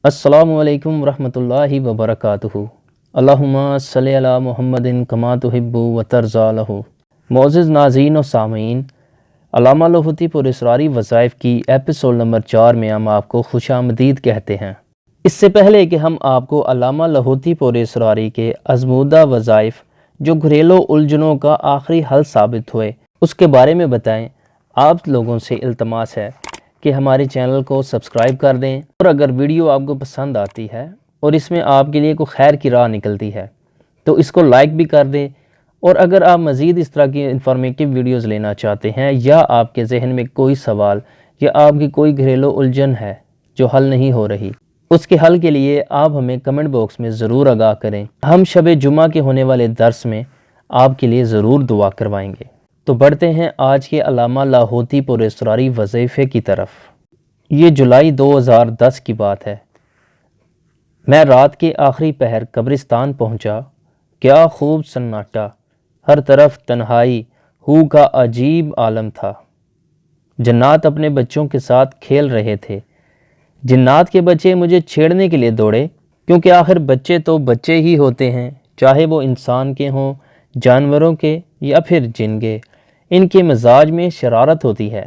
السلام علیکم ورحمۃ اللہ وبرکاتہ۔ اللہم صلی علی محمد کما تحب و ترضی لہ۔ معزز ناظرین و سامعین، علامہ لاہوتی پر اسراری وظائف کی ایپیسوڈ نمبر 4 میں ہم آپ کو خوش آمدید کہتے ہیں۔ اس سے پہلے کہ ہم آپ کو علامہ لاہوتی پر اسراری کے آزمودہ وظائف جو گھریلو الجھنوں کا آخری حل ثابت ہوئے اس کے بارے میں بتائیں، آپ لوگوں سے التماس ہے کہ ہمارے چینل کو سبسکرائب کر دیں، اور اگر ویڈیو آپ کو پسند آتی ہے اور اس میں آپ کے لیے کوئی خیر کی راہ نکلتی ہے تو اس کو لائک بھی کر دیں۔ اور اگر آپ مزید اس طرح کی انفارمیٹیو ویڈیوز لینا چاہتے ہیں یا آپ کے ذہن میں کوئی سوال یا آپ کی کوئی گھریلو الجھن ہے جو حل نہیں ہو رہی، اس کے حل کے لیے آپ ہمیں کمنٹ باکس میں ضرور آگاہ کریں۔ ہم شب جمعہ کے ہونے والے درس میں آپ کے لیے ضرور دعا کروائیں گے۔ تو بڑھتے ہیں آج کے علامہ لاہوتی پر اسراری وظیفے کی طرف۔ یہ جولائی 2010 کی بات ہے۔ میں رات کے آخری پہر قبرستان پہنچا۔ کیا خوب سناٹا، ہر طرف تنہائی ہو کا عجیب عالم تھا۔ جنات اپنے بچوں کے ساتھ کھیل رہے تھے۔ جنات کے بچے مجھے چھیڑنے کے لیے دوڑے، کیونکہ آخر بچے تو بچے ہی ہوتے ہیں، چاہے وہ انسان کے ہوں، جانوروں کے یا پھر جن کے۔ ان کے مزاج میں شرارت ہوتی ہے۔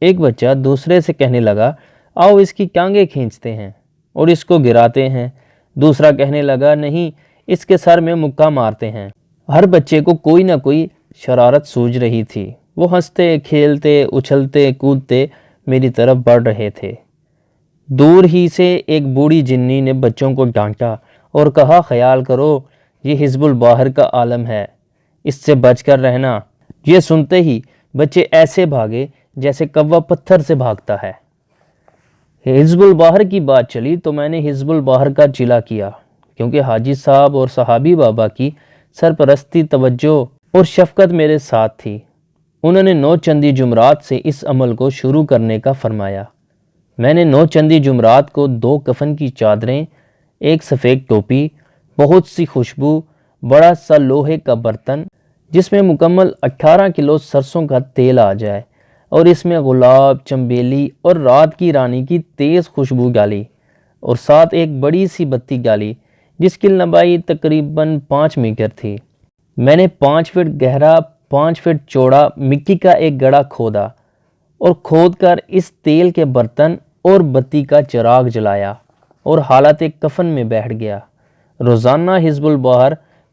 ایک بچہ دوسرے سے کہنے لگا، آؤ اس کی ٹانگیں کھینچتے ہیں اور اس کو گراتے ہیں۔ دوسرا کہنے لگا، نہیں، اس کے سر میں مکہ مارتے ہیں۔ ہر بچے کو کوئی نہ کوئی شرارت سوجھ رہی تھی۔ وہ ہنستے، کھیلتے، اچھلتے، کودتے میری طرف بڑھ رہے تھے۔ دور ہی سے ایک بوڑھی جنی نے بچوں کو ڈانٹا اور کہا، خیال کرو، یہ حزب الباہر کا عالم ہے، اس سے بچ کر رہنا۔ یہ سنتے ہی بچے ایسے بھاگے جیسے کوا پتھر سے بھاگتا ہے۔ حزب الباہر کی بات چلی تو میں نے حزب الباہر کا چلا کیا، کیونکہ حاجی صاحب اور صحابی بابا کی سرپرستی، توجہ اور شفقت میرے ساتھ تھی۔ انہوں نے 9 چندی جمعرات سے اس عمل کو شروع کرنے کا فرمایا۔ میں نے 9 چندی جمعرات کو 2 کفن کی چادریں، ایک سفید ٹوپی، بہت سی خوشبو، بڑا سا لوہے کا برتن جس میں مکمل 18 کلو سرسوں کا تیل آ جائے اور اس میں گلاب، چنبیلی اور رات کی رانی کی تیز خوشبو ڈالی، اور ساتھ ایک بڑی سی بتی ڈالی جس کی لمبائی تقریباً 5 میٹر تھی۔ میں نے 5 فٹ گہرا 5 فٹ چوڑا مٹی کا ایک گڑھا کھودا اور کھود کر اس تیل کے برتن اور بتی کا چراغ جلایا اور حالت کفن میں بیٹھ گیا۔ روزانہ حزب الباہر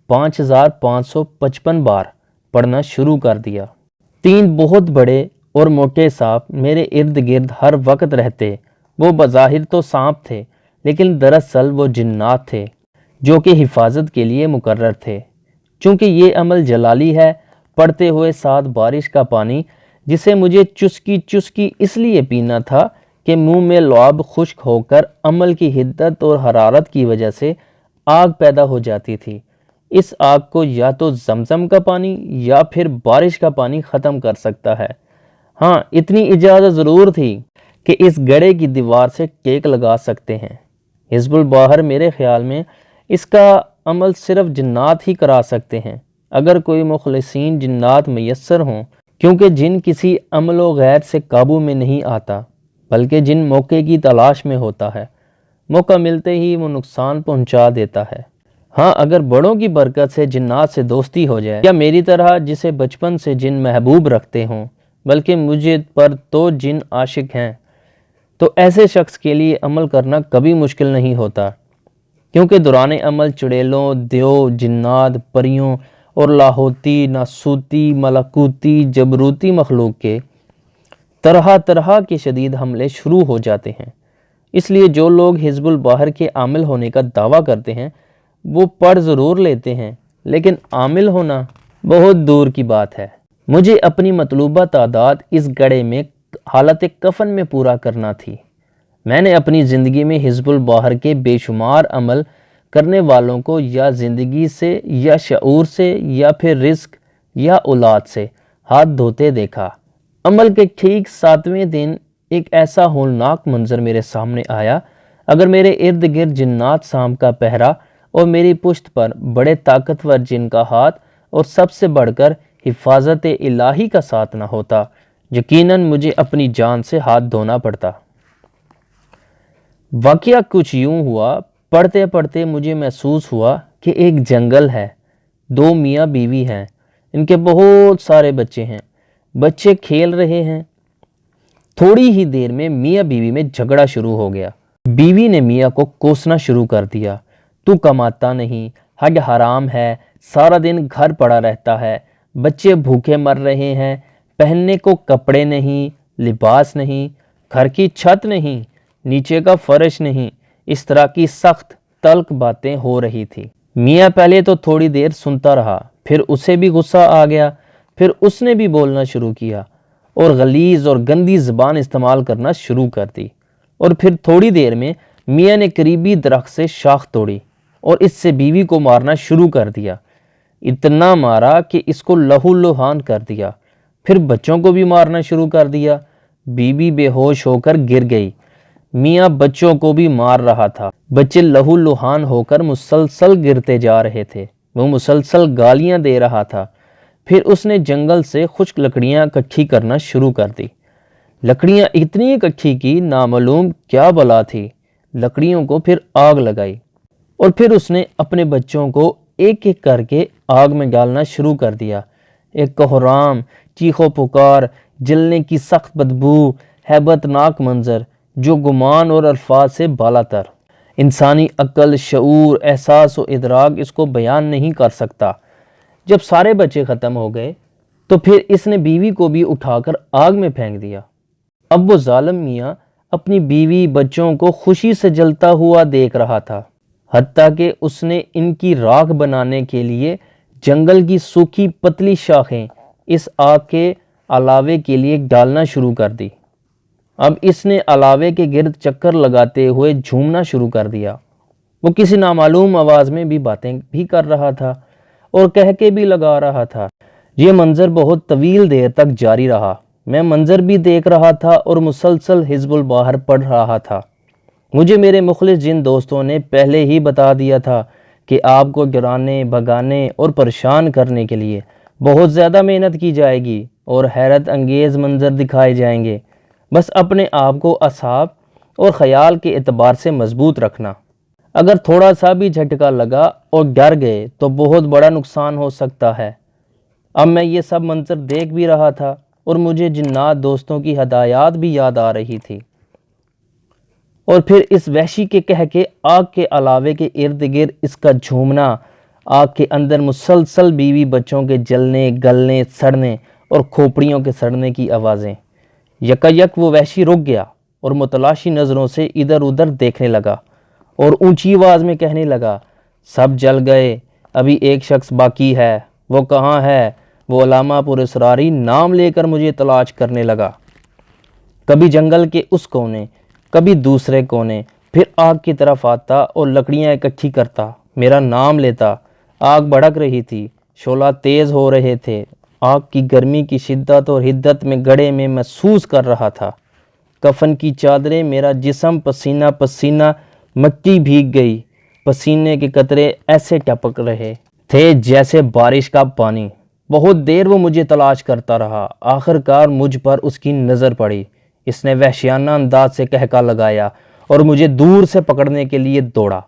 5555 بار پڑھنا شروع کر دیا۔ 3 بہت بڑے اور موٹے سانپ میرے ارد گرد ہر وقت رہتے۔ وہ بظاہر تو سانپ تھے، لیکن دراصل وہ جنات تھے جو کہ حفاظت کے لیے مقرر تھے۔ چونکہ یہ عمل جلالی ہے، پڑھتے ہوئے ساتھ بارش کا پانی، جسے مجھے چسکی چسکی اس لیے پینا تھا کہ منہ میں لعاب خشک ہو کر عمل کی حدت اور حرارت کی وجہ سے آگ پیدا ہو جاتی تھی۔ اس آگ کو یا تو زمزم کا پانی یا پھر بارش کا پانی ختم کر سکتا ہے۔ ہاں، اتنی اجازت ضرور تھی کہ اس گڑھے کی دیوار سے ٹیک لگا سکتے ہیں۔ حزب الباہر میرے خیال میں اس کا عمل صرف جنات ہی کرا سکتے ہیں، اگر کوئی مخلصین جنات میسر ہوں، کیونکہ جن کسی عمل و غیر سے قابو میں نہیں آتا، بلکہ جن موقع کی تلاش میں ہوتا ہے، موقع ملتے ہی وہ نقصان پہنچا دیتا ہے۔ ہاں، اگر بڑوں کی برکت سے جنات سے دوستی ہو جائے، یا میری طرح جسے بچپن سے جن محبوب رکھتے ہوں، بلکہ مجھے پر تو جن عاشق ہیں، تو ایسے شخص کے لیے عمل کرنا کبھی مشکل نہیں ہوتا، کیونکہ دوران عمل چڑیلوں، دیو، جنات، پریوں اور لاہوتی، ناسوتی، ملکوتی، جبروتی مخلوق کے طرح طرح کے شدید حملے شروع ہو جاتے ہیں۔ اس لیے جو لوگ حزب الباہر کے عامل ہونے کا دعویٰ کرتے ہیں وہ پڑھ ضرور لیتے ہیں، لیکن عامل ہونا بہت دور کی بات ہے۔ مجھے اپنی مطلوبہ تعداد اس گڑھے میں حالت کفن میں پورا کرنا تھی۔ میں نے اپنی زندگی میں حزب الباہر کے بے شمار عمل کرنے والوں کو یا زندگی سے یا شعور سے یا پھر رزق یا اولاد سے ہاتھ دھوتے دیکھا۔ عمل کے ٹھیک 7ویں دن ایک ایسا ہولناک منظر میرے سامنے آیا۔ اگر میرے ارد گرد جنات سانپ کا پہرا اور میری پشت پر بڑے طاقتور جن کا ہاتھ اور سب سے بڑھ کر حفاظت الہی کا ساتھ نہ ہوتا، یقیناً مجھے اپنی جان سے ہاتھ دھونا پڑتا۔ واقعہ کچھ یوں ہوا، پڑھتے پڑھتے مجھے محسوس ہوا کہ ایک جنگل ہے، 2 میاں بیوی ہیں، ان کے بہت سارے بچے ہیں، بچے کھیل رہے ہیں۔ تھوڑی ہی دیر میں میاں بیوی میں جھگڑا شروع ہو گیا۔ بیوی نے میاں کو کوسنا شروع کر دیا، تو کماتا نہیں، حج حرام ہے، سارا دن گھر پڑا رہتا ہے، بچے بھوکے مر رہے ہیں، پہننے کو کپڑے نہیں، لباس نہیں، گھر کی چھت نہیں، نیچے کا فرش نہیں۔ اس طرح کی سخت تلخ باتیں ہو رہی تھی۔ میاں پہلے تو تھوڑی دیر سنتا رہا، پھر اسے بھی غصہ آ گیا، پھر اس نے بھی بولنا شروع کیا اور غلیظ اور گندی زبان استعمال کرنا شروع کر دی۔ اور پھر تھوڑی دیر میں میاں نے قریبی درخت سے شاخ توڑی اور اس سے بیوی کو مارنا شروع کر دیا۔ اتنا مارا کہ اس کو لہو لہان کر دیا، پھر بچوں کو بھی مارنا شروع کر دیا۔ بیوی بے ہوش ہو کر گر گئی۔ میاں بچوں کو بھی مار رہا تھا، بچے لہو لہان ہو کر مسلسل گرتے جا رہے تھے، وہ مسلسل گالیاں دے رہا تھا۔ پھر اس نے جنگل سے خشک لکڑیاں اکٹھی کرنا شروع کر دی۔ لکڑیاں اتنی اکٹھی کی نامعلوم کیا بلا تھی۔ لکڑیوں کو پھر آگ لگائی اور پھر اس نے اپنے بچوں کو ایک ایک کر کے آگ میں ڈالنا شروع کر دیا۔ ایک کوہرام، چیخ و پکار، جلنے کی سخت بدبو، ہیبت ناک منظر جو گمان اور الفاظ سے بالا تر۔ انسانی عقل، شعور، احساس و ادراک اس کو بیان نہیں کر سکتا۔ جب سارے بچے ختم ہو گئے تو پھر اس نے بیوی کو بھی اٹھا کر آگ میں پھینک دیا۔ اب وہ ظالم میاں اپنی بیوی بچوں کو خوشی سے جلتا ہوا دیکھ رہا تھا، حتیٰ کہ اس نے ان کی راکھ بنانے کے لیے جنگل کی سوکھی پتلی شاخیں اس آگ کے علاوے کے لیے ڈالنا شروع کر دی۔ اب اس نے علاوے کے گرد چکر لگاتے ہوئے جھومنا شروع کر دیا۔ وہ کسی نامعلوم آواز میں بھی باتیں بھی کر رہا تھا اور کہہ کے بھی لگا رہا تھا۔ یہ منظر بہت طویل دیر تک جاری رہا۔ میں منظر بھی دیکھ رہا تھا اور مسلسل حزب البحر پڑھ رہا تھا۔ مجھے میرے مخلص جن دوستوں نے پہلے ہی بتا دیا تھا کہ آپ کو ڈرانے، بھگانے اور پریشان کرنے کے لیے بہت زیادہ محنت کی جائے گی اور حیرت انگیز منظر دکھائے جائیں گے۔ بس اپنے آپ کو اعصاب اور خیال کے اعتبار سے مضبوط رکھنا۔ اگر تھوڑا سا بھی جھٹکا لگا اور ڈر گئے تو بہت بڑا نقصان ہو سکتا ہے۔ اب میں یہ سب منظر دیکھ بھی رہا تھا اور مجھے جنات دوستوں کی ہدایات بھی یاد آ رہی تھی۔ اور پھر اس وحشی کے کہہ کے آگ کے علاوے کے ارد گرد اس کا جھومنا، آگ کے اندر مسلسل بیوی بچوں کے جلنے، گلنے، سڑنے اور کھوپڑیوں کے سڑنے کی آوازیں۔ یکایک وہ وحشی رک گیا اور متلاشی نظروں سے ادھر ادھر دیکھنے لگا اور اونچی آواز میں کہنے لگا، سب جل گئے، ابھی ایک شخص باقی ہے، وہ کہاں ہے؟ وہ علامہ پر اسراری نام لے کر مجھے تلاش کرنے لگا۔ کبھی جنگل کے اس کونے، کبھی دوسرے کونے، پھر آگ کی طرف آتا اور لکڑیاں اکٹھی کرتا، میرا نام لیتا۔ آگ بھڑک رہی تھی، شعلہ تیز ہو رہے تھے۔ آگ کی گرمی کی شدت اور حدت میں گڑھے میں محسوس کر رہا تھا۔ کفن کی چادریں، میرا جسم پسینہ پسینہ، مٹی بھیگ گئی، پسینے کے قطرے ایسے ٹپک رہے تھے جیسے بارش کا پانی۔ بہت دیر وہ مجھے تلاش کرتا رہا، آخر کار مجھ پر اس کی نظر پڑی۔ اس نے وحشیانہ انداز سے کہکا لگایا اور مجھے دور سے پکڑنے کے لیے دوڑا۔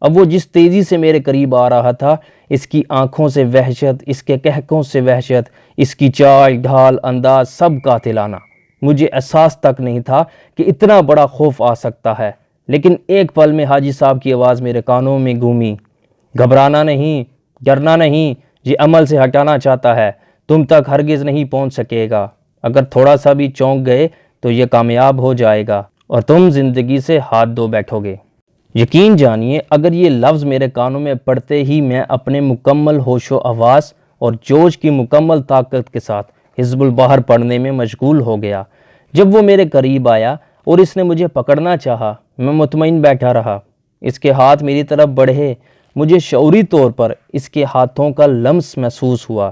اب وہ جس تیزی سے میرے قریب آ رہا تھا، اس کی آنکھوں سے وحشت، اس کے کہکوں سے وحشت، اس کی چال ڈھال انداز سب قاتلانہ۔ مجھے احساس تک نہیں تھا کہ اتنا بڑا خوف آ سکتا ہے، لیکن ایک پل میں حاجی صاحب کی آواز میرے کانوں میں گونجی، گھبرانا نہیں، ڈرنا نہیں، یہ عمل سے ہٹانا چاہتا ہے، تم تک ہرگز نہیں پہنچ سکے گا۔ اگر تھوڑا سا بھی چونک گئے تو یہ کامیاب ہو جائے گا اور تم زندگی سے ہاتھ دھو بیٹھو گے۔ یقین جانیے، اگر یہ لفظ میرے کانوں میں پڑتے ہی میں اپنے مکمل ہوش و حواس اور جوش کی مکمل طاقت کے ساتھ حزب البحر پڑھنے میں مشغول ہو گیا۔ جب وہ میرے قریب آیا اور اس نے مجھے پکڑنا چاہا، میں مطمئن بیٹھا رہا۔ اس کے ہاتھ میری طرف بڑھے، مجھے شعوری طور پر اس کے ہاتھوں کا لمس محسوس ہوا،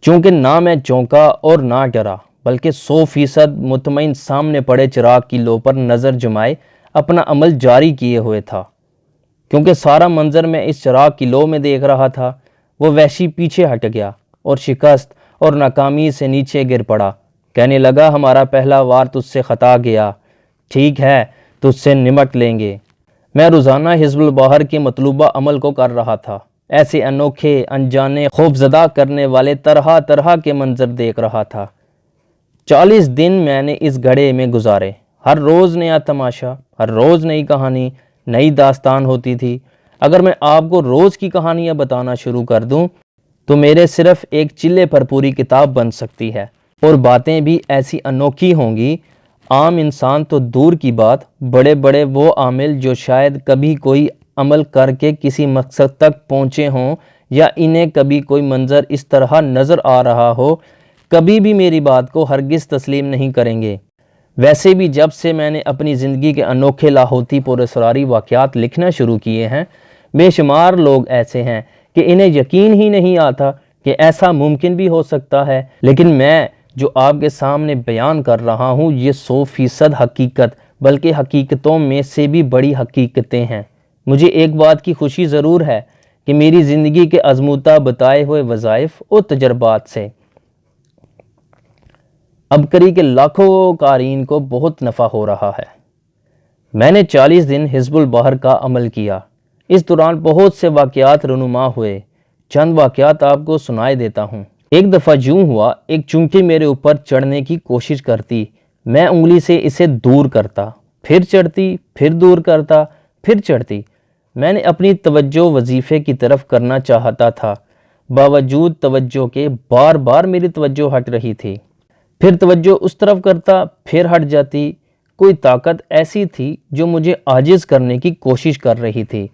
چونکہ نہ میں چونکا اور نہ ڈرا، بلکہ 100% مطمئن سامنے پڑے چراغ کی لو پر نظر جمائے اپنا عمل جاری کیے ہوئے تھا۔ کیونکہ سارا منظر میں اس چراغ کی لو میں دیکھ رہا تھا، وہ وحشی پیچھے ہٹ گیا اور شکست اور ناکامی سے نیچے گر پڑا۔ کہنے لگا، ہمارا پہلا وار تجھ سے خطا گیا، ٹھیک ہے، تجھ سے نمٹ لیں گے۔ میں روزانہ حزب البحر کے مطلوبہ عمل کو کر رہا تھا، ایسے انوکھے انجانے خوفزدہ کرنے والے طرح طرح کے منظر دیکھ رہا تھا۔ 40 دن میں نے اس گڑھے میں گزارے، ہر روز نیا تماشا، ہر روز نئی کہانی، نئی داستان ہوتی تھی۔ اگر میں آپ کو روز کی کہانیاں بتانا شروع کر دوں تو میرے صرف ایک چلے پر پوری کتاب بن سکتی ہے، اور باتیں بھی ایسی انوکھی ہوں گی، عام انسان تو دور کی بات، بڑے بڑے وہ عامل جو شاید کبھی کوئی عمل کر کے کسی مقصد تک پہنچے ہوں یا انہیں کبھی کوئی منظر اس طرح نظر آ رہا ہو، کبھی بھی میری بات کو ہرگز تسلیم نہیں کریں گے۔ ویسے بھی جب سے میں نے اپنی زندگی کے انوکھے لاہوتی پر اسراری واقعات لکھنا شروع کیے ہیں، بے شمار لوگ ایسے ہیں کہ انہیں یقین ہی نہیں آتا کہ ایسا ممکن بھی ہو سکتا ہے، لیکن میں جو آپ کے سامنے بیان کر رہا ہوں یہ 100% حقیقت، بلکہ حقیقتوں میں سے بھی بڑی حقیقتیں ہیں۔ مجھے ایک بات کی خوشی ضرور ہے کہ میری زندگی کے آزمودہ بتائے ہوئے وظائف اور تجربات سے عبقری کے لاکھوں قارئین کو بہت نفع ہو رہا ہے۔ میں نے 40 دن حزب البحر کا عمل کیا۔ اس دوران بہت سے واقعات رونما ہوئے۔ چند واقعات آپ کو سنائے دیتا ہوں۔ ایک دفعہ یوں ہوا، ایک چونٹی میرے اوپر چڑھنے کی کوشش کرتی، میں انگلی سے اسے دور کرتا، پھر چڑھتی، پھر دور کرتا، پھر چڑھتی۔ میں نے اپنی توجہ وظیفے کی طرف کرنا چاہتا تھا، باوجود توجہ کے بار بار میری توجہ ہٹ رہی تھی۔ پھر توجہ اس طرف کرتا، پھر ہٹ جاتی۔ کوئی طاقت ایسی تھی جو مجھے عاجز کرنے کی کوشش کر رہی تھی،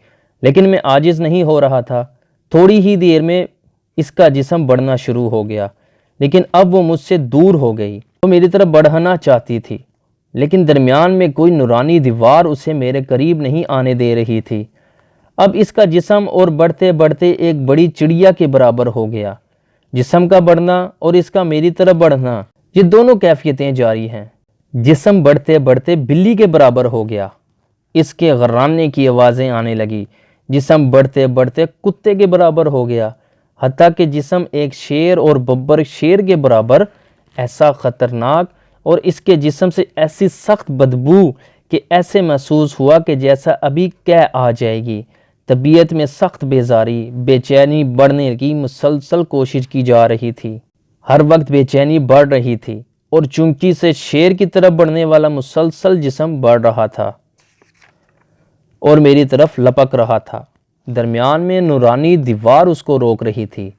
لیکن میں عاجز نہیں ہو رہا تھا۔ تھوڑی ہی دیر میں اس کا جسم بڑھنا شروع ہو گیا، لیکن اب وہ مجھ سے دور ہو گئی۔ وہ میری طرف بڑھنا چاہتی تھی، لیکن درمیان میں کوئی نورانی دیوار اسے میرے قریب نہیں آنے دے رہی تھی۔ اب اس کا جسم اور بڑھتے بڑھتے ایک بڑی چڑیا کے برابر ہو گیا۔ جسم کا بڑھنا اور اس کا میری طرف بڑھنا، یہ دونوں کیفیتیں جاری ہیں۔ جسم بڑھتے بڑھتے بلی کے برابر ہو گیا، اس کے غرانے کی آوازیں آنے لگی۔ جسم بڑھتے بڑھتے کتے کے برابر ہو گیا، حتیٰ کہ جسم ایک شیر اور ببر شیر کے برابر۔ ایسا خطرناک، اور اس کے جسم سے ایسی سخت بدبو کہ ایسے محسوس ہوا کہ جیسا ابھی قے آ جائے گی۔ طبیعت میں سخت بیزاری، بے چینی بڑھنے کی مسلسل کوشش کی جا رہی تھی۔ ہر وقت بے چینی بڑھ رہی تھی، اور چونٹی سے شیر کی طرف بڑھنے والا مسلسل جسم بڑھ رہا تھا اور میری طرف لپک رہا تھا۔ درمیان میں نورانی دیوار اس کو روک رہی تھی۔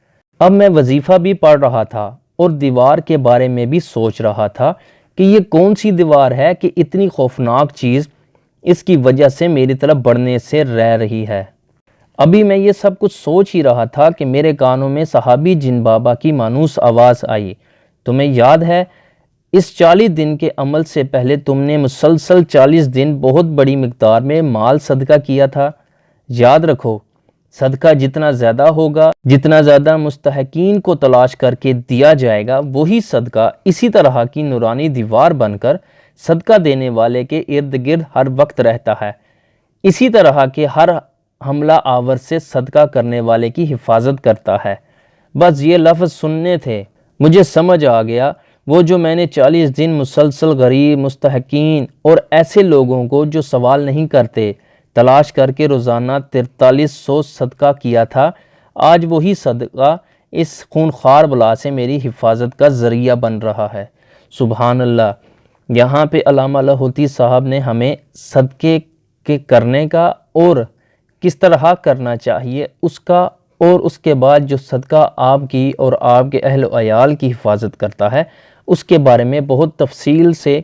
اب میں وظیفہ بھی پڑھ رہا تھا اور دیوار کے بارے میں بھی سوچ رہا تھا کہ یہ کون سی دیوار ہے کہ اتنی خوفناک چیز اس کی وجہ سے میری طرف بڑھنے سے رہ رہی ہے۔ ابھی میں یہ سب کچھ سوچ ہی رہا تھا کہ میرے کانوں میں صحابی جن بابا کی مانوس آواز آئی، تمہیں یاد ہے اس 40 دن کے عمل سے پہلے تم نے مسلسل 40 دن بہت بڑی مقدار میں مال صدقہ کیا تھا؟ یاد رکھو، صدقہ جتنا زیادہ ہوگا، جتنا زیادہ مستحقین کو تلاش کر کے دیا جائے گا، وہی صدقہ اسی طرح کی نورانی دیوار بن کر صدقہ دینے والے کے ارد گرد ہر وقت رہتا ہے۔ اسی طرح کے ہر حملہ آور سے صدقہ کرنے والے کی حفاظت کرتا ہے۔ بس یہ لفظ سننے تھے، مجھے سمجھ آ گیا۔ وہ جو میں نے 40 دن مسلسل غریب، مستحقین اور ایسے لوگوں کو جو سوال نہیں کرتے تلاش کر کے روزانہ 4300 صدقہ کیا تھا، آج وہی صدقہ اس خونخوار بلا سے میری حفاظت کا ذریعہ بن رہا ہے۔ سبحان اللہ۔ یہاں پہ علامہ لاہوتی صاحب نے ہمیں صدقے کے کرنے کا اور کس طرح کرنا چاہیے اس کا، اور اس کے بعد جو صدقہ آپ کی اور آپ کے اہل و عیال کی حفاظت کرتا ہے اس کے بارے میں بہت تفصیل سے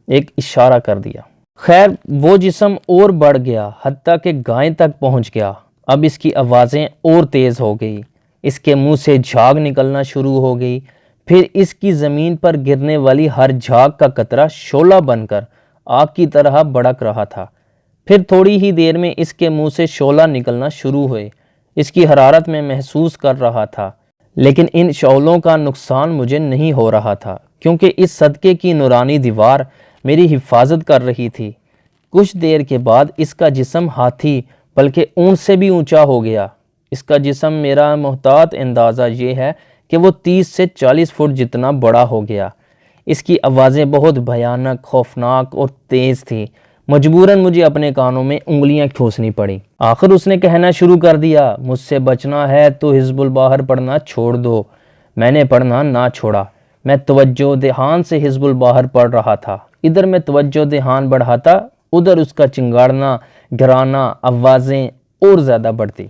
ایک اشارہ کر دیا۔ خیر، وہ جسم اور بڑھ گیا، حتیٰ کہ گائیں تک پہنچ گیا۔ اب اس کی آوازیں اور تیز ہو گئی، اس کے منہ سے جھاگ نکلنا شروع ہو گئی، پھر اس کی زمین پر گرنے والی ہر جھاگ کا قطرہ شعلہ بن کر آگ کی طرح بھڑک رہا تھا۔ پھر تھوڑی ہی دیر میں اس کے منہ سے شعلہ نکلنا شروع ہوئے۔ اس کی حرارت میں محسوس کر رہا تھا، لیکن ان شعلوں کا نقصان مجھے نہیں ہو رہا تھا، کیونکہ اس صدقے کی نورانی دیوار میری حفاظت کر رہی تھی۔ کچھ دیر کے بعد اس کا جسم ہاتھی بلکہ اونٹ سے بھی اونچا ہو گیا۔ اس کا جسم، میرا محتاط اندازہ یہ ہے کہ وہ 30 سے 40 فٹ جتنا بڑا ہو گیا۔ اس کی آوازیں بہت بھیانک، خوفناک اور تیز تھیں۔ مجبوراً مجھے اپنے کانوں میں انگلیاں کھوسنی پڑیں۔ آخر اس نے کہنا شروع کر دیا، مجھ سے بچنا ہے تو حزب الباہر پڑھنا چھوڑ دو۔ میں نے پڑھنا نہ چھوڑا، میں توجہ دھیان سے حزب الباہر پڑھ رہا تھا۔ ادھر میں توجہ دھیان بڑھاتا، ادھر اس کا چنگاڑنا، گرانا، آوازیں اور زیادہ بڑھتی۔